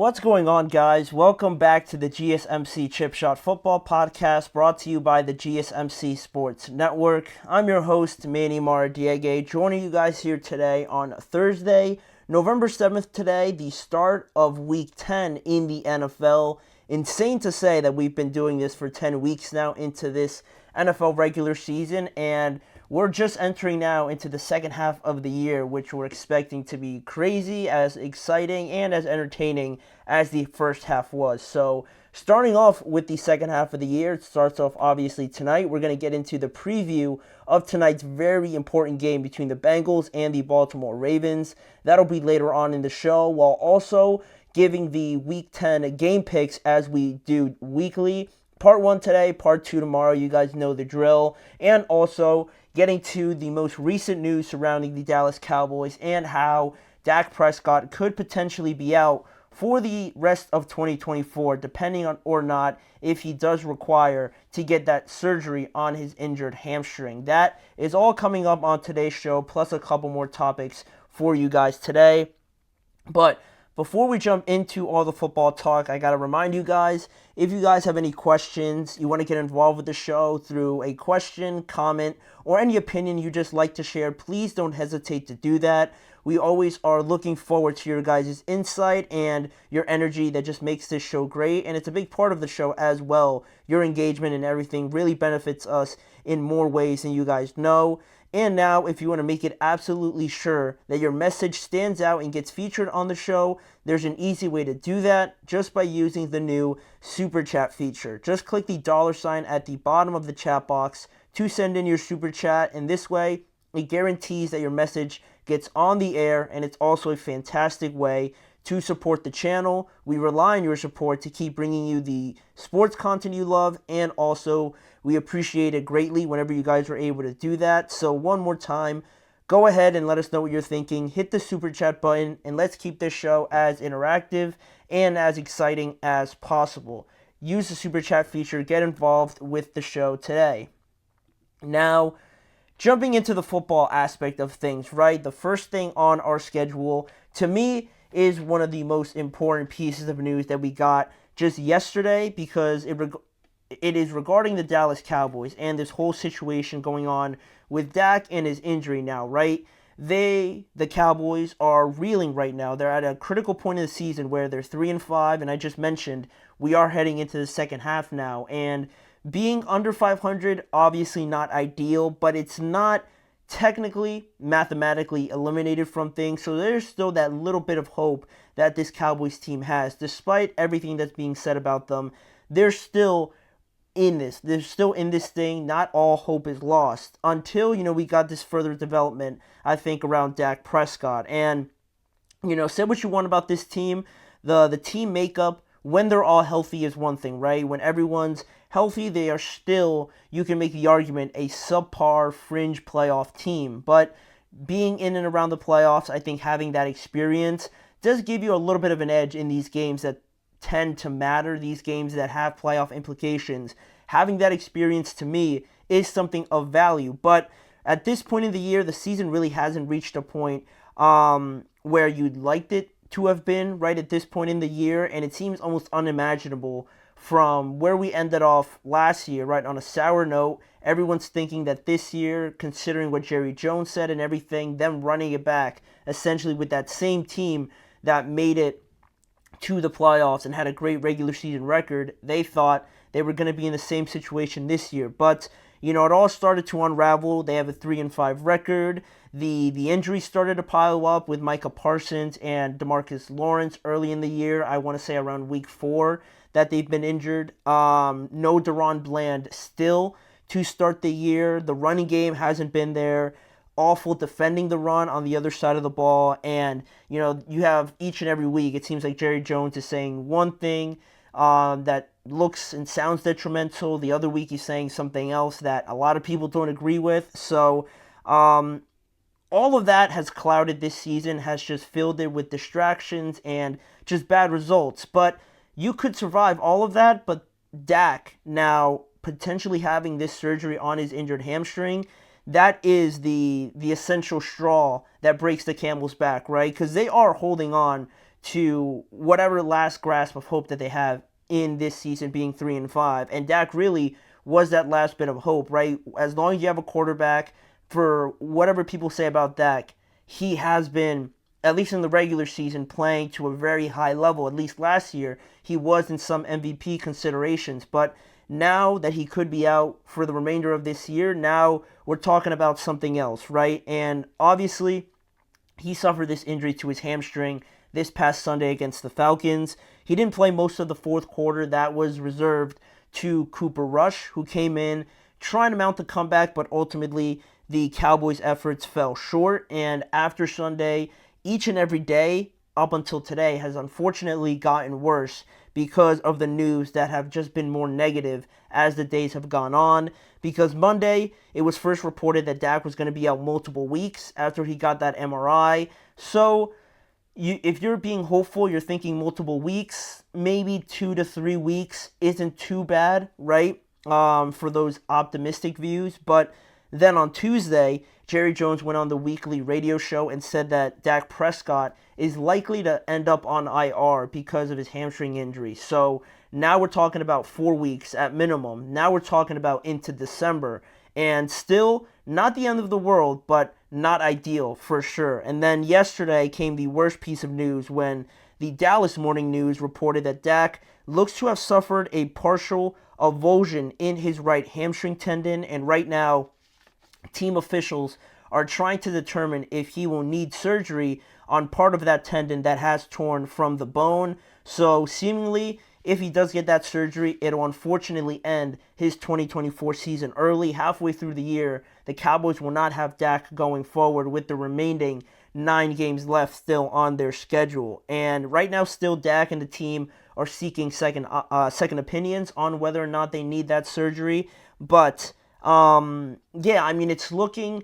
What's going on, guys? Welcome back to the GSMC Chip Shot Football Podcast, brought to you by the GSMC Sports Network. I'm your host, Manny Maradiege, joining you guys here today on Thursday, November 7th today, the start of Week 10 in the NFL. Insane to say that we've been doing this for 10 weeks now into this NFL regular season, and we're just entering now into the second half of the year, which we're expecting to be crazy, as exciting, and as entertaining as the first half was. So, starting off with the second half of the year, it starts off obviously tonight. We're going to get into the preview of tonight's very important game between the Bengals and the Baltimore Ravens. That'll be later on in the show, while also giving the Week 10 game picks as we do weekly. Part 1 today, Part 2 tomorrow. You guys know the drill. And also getting to the most recent news surrounding the Dallas Cowboys and how Dak Prescott could potentially be out for the rest of 2024, depending on or not if he does require to get that surgery on his injured hamstring. That is all coming up on today's show, plus a couple more topics for you guys today. But before we jump into all the football talk, I got to remind you guys, if you guys have any questions, you want to get involved with the show through a question, comment, or any opinion you just like to share, please don't hesitate to do that. We always are looking forward to your guys' insight and your energy that just makes this show great, and it's a big part of the show as well. Your engagement and everything really benefits us in more ways than you guys know. And now, if you want to make it absolutely sure that your message stands out and gets featured on the show, there's an easy way to do that just by using the new Super Chat feature. Just click the $ at the bottom of the chat box to send in your Super Chat, and this way, it guarantees that your message gets on the air, and it's also a fantastic way to support the channel. We rely on your support to keep bringing you the sports content you love, and also we appreciate it greatly whenever you guys are able to do that. So one more time, go ahead and let us know what you're thinking. Hit the Super Chat button, and let's keep this show as interactive and as exciting as possible. Use the Super Chat feature, get involved with the show today. Now, jumping into the football aspect of things, right? The first thing on our schedule, to me, is one of the most important pieces of news that we got just yesterday, because it is regarding the Dallas Cowboys and this whole situation going on with Dak and his injury now, right? The Cowboys are reeling right now. They're at a critical point in the season where they're 3-5, and I just mentioned we are heading into the second half now, and being under 500, obviously not ideal, but it's not technically, mathematically eliminated from things, so there's still that little bit of hope that this Cowboys team has. Despite everything that's being said about them, they're still in this. They're still in this thing. Not all hope is lost until, we got this further development, I think, around Dak Prescott. And, say what you want about this team, the team makeup, when they're all healthy is one thing, right? When everyone's healthy, they are still, you can make the argument, a subpar fringe playoff team. But being in and around the playoffs, I think having that experience does give you a little bit of an edge in these games that tend to matter, these games that have playoff implications. Having that experience, to me, is something of value. But at this point in the year, the season really hasn't reached a point where you'd liked it to have been right at this point in the year, and it seems almost unimaginable from where we ended off last year, right, on a sour note. Everyone's thinking that this year, considering what Jerry Jones said and everything, them running it back essentially with that same team that made it to the playoffs and had a great regular season record, they thought they were going to be in the same situation this year. But, it all started to unravel. They have a 3-5 record. The injuries started to pile up with Micah Parsons and DeMarcus Lawrence early in the year. I want to say around week 4 that they've been injured. No Deron Bland still to start the year. The running game hasn't been there. Awful defending the run on the other side of the ball. And, you have each and every week, it seems like Jerry Jones is saying one thing that looks and sounds detrimental. The other week he's saying something else that a lot of people don't agree with. So, all of that has clouded this season, has just filled it with distractions and just bad results. But you could survive all of that, but Dak now potentially having this surgery on his injured hamstring, that is the essential straw that breaks the camel's back, right? Because they are holding on to whatever last grasp of hope that they have in this season being 3-5. And Dak really was that last bit of hope, right? As long as you have a quarterback, for whatever people say about Dak, he has been, at least in the regular season, playing to a very high level. At least last year, he was in some MVP considerations. But now that he could be out for the remainder of this year, now we're talking about something else, right? And obviously, he suffered this injury to his hamstring this past Sunday against the Falcons. He didn't play most of the fourth quarter. That was reserved to Cooper Rush, who came in trying to mount the comeback, but ultimately the Cowboys' efforts fell short. And after Sunday, each and every day up until today has unfortunately gotten worse because of the news that have just been more negative as the days have gone on. Because Monday, it was first reported that Dak was going to be out multiple weeks after he got that MRI. So if you're being hopeful, you're thinking multiple weeks, maybe 2 to 3 weeks isn't too bad, right? For those optimistic views. But then on Tuesday, Jerry Jones went on the weekly radio show and said that Dak Prescott is likely to end up on IR because of his hamstring injury. So now we're talking about 4 weeks at minimum. Now we're talking about into December. And still, not the end of the world, but not ideal for sure. And then yesterday came the worst piece of news when the Dallas Morning News reported that Dak looks to have suffered a partial avulsion in his right hamstring tendon. And right now, team officials are trying to determine if he will need surgery on part of that tendon that has torn from the bone. So seemingly, if he does get that surgery, it'll unfortunately end his 2024 season early. Halfway through the year, the Cowboys will not have Dak going forward with the remaining 9 games left still on their schedule. And right now, still Dak and the team are seeking second opinions on whether or not they need that surgery. But yeah, I mean, it's looking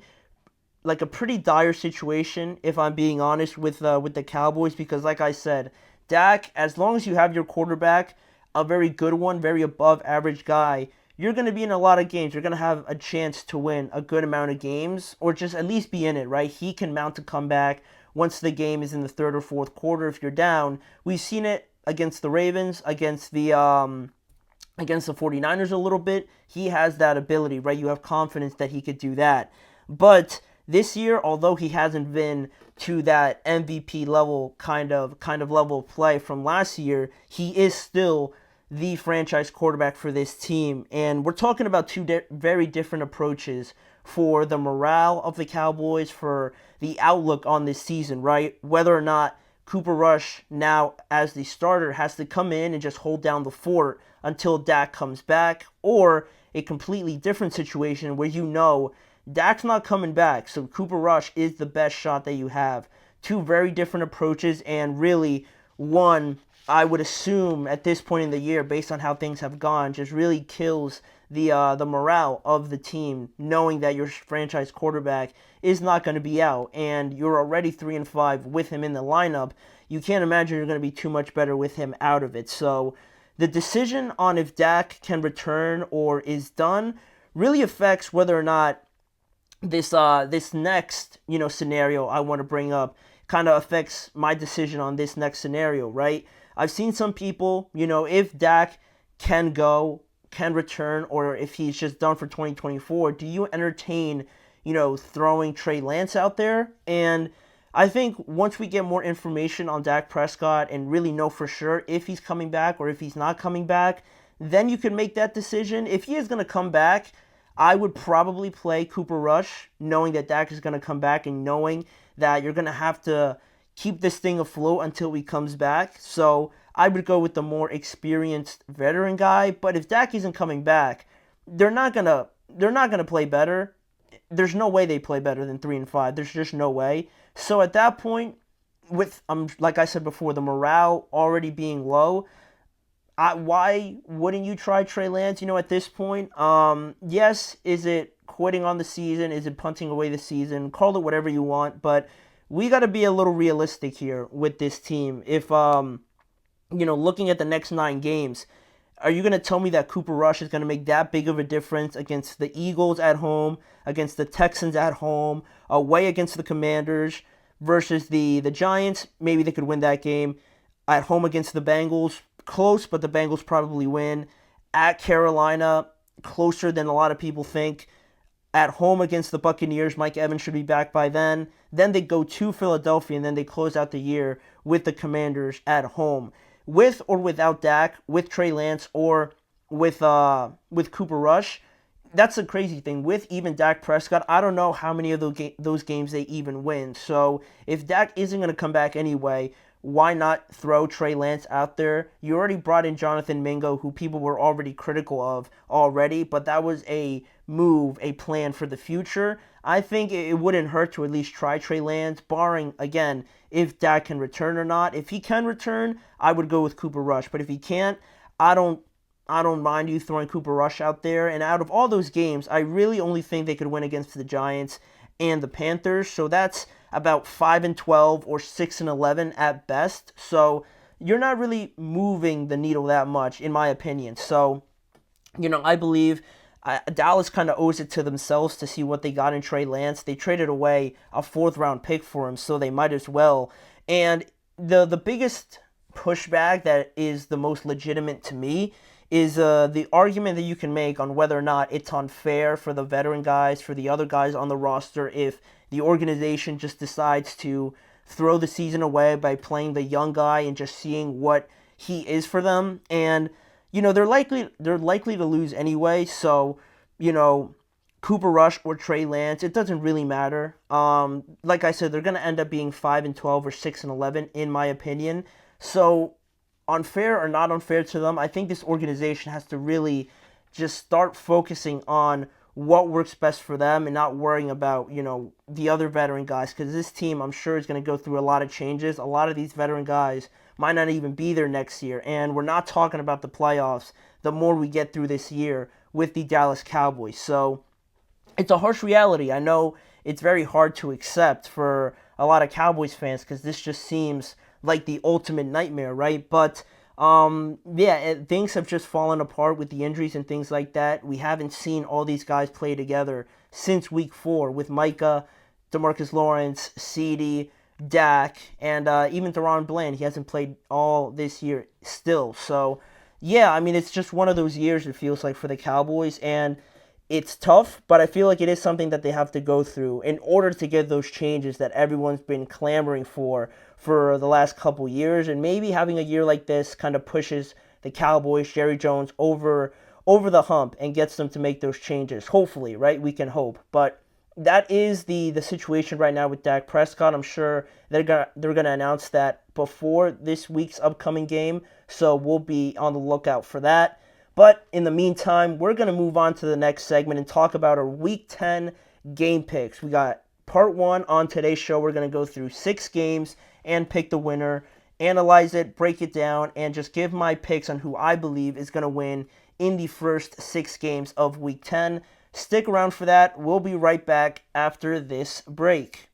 like a pretty dire situation, if I'm being honest, with the Cowboys, because like I said, Dak, as long as you have your quarterback, a very good one, very above average guy, you're going to be in a lot of games. You're going to have a chance to win a good amount of games, or just at least be in it, right? He can mount a comeback once the game is in the third or fourth quarter if you're down. We've seen it against the Ravens, against the 49ers a little bit. He has that ability, right? You have confidence that he could do that. But this year, although he hasn't been to that MVP level kind of level of play from last year, he is still the franchise quarterback for this team. And we're talking about two very different approaches for the morale of the Cowboys, for the outlook on this season, right? Whether or not Cooper Rush, now as the starter, has to come in and just hold down the fort until Dak comes back, or a completely different situation where you know Dak's not coming back, so Cooper Rush is the best shot that you have. Two very different approaches, and really one, I would assume at this point in the year, based on how things have gone, just really kills the morale of the team, knowing that your franchise quarterback is not going to be out, and you're already 3-5 with him in the lineup. You can't imagine you're going to be too much better with him out of it. So the decision on if Dak can return or is done really affects whether or not this next scenario I want to bring up kind of affects my decision on this next scenario, right? I've seen some people, if Dak can return, or if he's just done for 2024, do you entertain, throwing Trey Lance out there? And I think once we get more information on Dak Prescott and really know for sure if he's coming back or if he's not coming back, then you can make that decision. If he is going to come back, I would probably play Cooper Rush, knowing that Dak is going to come back and knowing that you're going to have to keep this thing afloat until he comes back. So I would go with the more experienced veteran guy. But if Dak isn't coming back, they're not gonna play better. There's no way they play better than 3-5. There's just no way. So at that point, with like I said before, the morale already being low, why wouldn't you try Trey Lance? At this point, yes, is it quitting on the season? Is it punting away the season? Call it whatever you want, but we got to be a little realistic here with this team. If looking at the next 9 games, are you going to tell me that Cooper Rush is going to make that big of a difference against the Eagles at home, against the Texans at home, away against the Commanders, versus the Giants? Maybe they could win that game. At home against the Bengals, close, but the Bengals probably win. At Carolina, closer than a lot of people think. At home against the Buccaneers, Mike Evans should be back by then. Then they go to Philadelphia, and then they close out the year with the Commanders at home. With or without Dak, with Trey Lance, or with Cooper Rush, that's the crazy thing. With even Dak Prescott, I don't know how many of those games they even win. So if Dak isn't going to come back anyway, why not throw Trey Lance out there? You already brought in Jonathan Mingo, who people were already critical of already, but that was a move, a plan for the future. I think it wouldn't hurt to at least try Trey Lance, barring, again, if Dak can return or not. If he can return, I would go with Cooper Rush. But if he can't, I don't mind you throwing Cooper Rush out there. And out of all those games, I really only think they could win against the Giants and the Panthers. So that's about 5-12 or 6-11 at best. So you're not really moving the needle that much, in my opinion. So, I believe Dallas kind of owes it to themselves to see what they got in Trey Lance. They traded away a 4th-round pick for him, so they might as well. And the biggest pushback that is the most legitimate to me is the argument that you can make on whether or not it's unfair for the veteran guys, for the other guys on the roster, if the organization just decides to throw the season away by playing the young guy and just seeing what he is for them. And they're likely to lose anyway. So Cooper Rush or Trey Lance, it doesn't really matter. Like I said, they're going to end up being 5-12 or 6-11 in my opinion. So unfair or not unfair to them, I think this organization has to really just start focusing on what works best for them and not worrying about, the other veteran guys, because this team, I'm sure, is going to go through a lot of changes. A lot of these veteran guys might not even be there next year, and we're not talking about the playoffs the more we get through this year with the Dallas Cowboys. So it's a harsh reality. I know it's very hard to accept for a lot of Cowboys fans because this just seems like the ultimate nightmare, right? But things have just fallen apart with the injuries and things like that. We haven't seen all these guys play together since week 4 with Micah, DeMarcus Lawrence, CeeDee, Dak, and even Deron Bland. He hasn't played all this year still. So, it's just one of those years, it feels like, for the Cowboys, and it's tough, but I feel like it is something that they have to go through in order to get those changes that everyone's been clamoring for the last couple years. And maybe having a year like this kind of pushes the Cowboys, Jerry Jones, over the hump and gets them to make those changes. Hopefully, right? We can hope. But that is the situation right now with Dak Prescott. I'm sure they're gonna announce that before this week's upcoming game, so we'll be on the lookout for that. But in the meantime, we're going to move on to the next segment and talk about our Week 10 game picks. We got part 1 on today's show. We're going to go through 6 games and pick the winner, analyze it, break it down, and just give my picks on who I believe is going to win in the first 6 games of Week 10. Stick around for that. We'll be right back after this break.